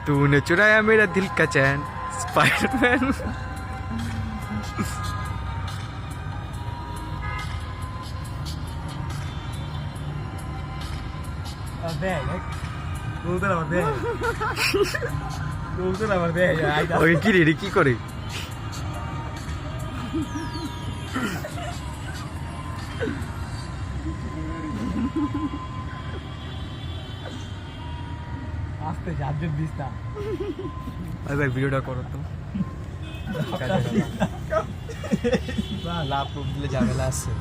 तूने चुराया मेरा दिल का चैन स्पाइडरमैन। ওই কি রে কি করে আস্তে জাজ্জব দিস না। আরে ভিডিওটা করো তো লাভ দিলে ঝামেলা আছে।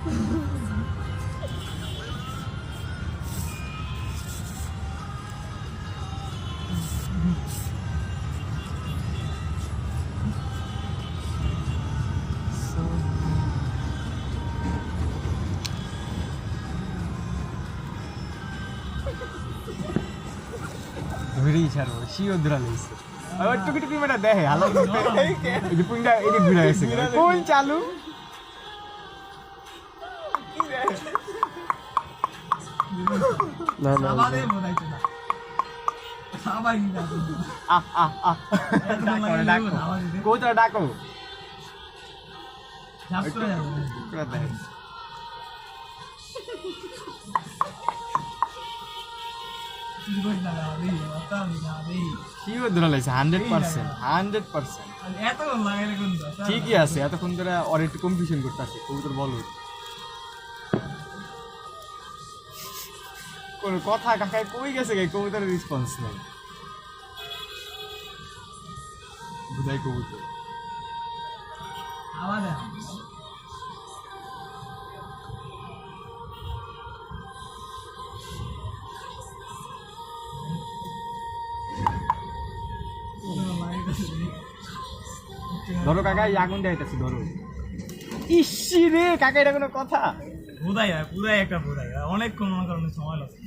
ধরেই ছাড়বো শিও ধরা লেগেছে আবার টুকি টুকি মেটা দেখে হালো এই যে পুংটা এই যে ঘুরে গেছে কোন চালু না না আমাদের মনাইছে না সবাই না আহ আহ আহ ডাকো কোটা ডাকো জাপ করে যাবে পুরো দেখ জীবন না রে ওটা না রে শিও ধরা লেগেছে 100% এত লাগাইলে কোন ঠিকই আছে এতক্ষণ ধরে আর একটু কনফিউশন করতেছে কবুতর বলো কোন কথা কাকায় কই গেছে গে কবুতরের রেসপন্স নাই বুঝাই কবুতর আওয়াজ ধরো কাকা এই আগুন দেখাইতেছি ধরো ইসি রে কাকা এটা কোনো কথা বোধাই পুরাই একটা বোধাই অনেকক্ষণ মনে করেন সময় লাগছে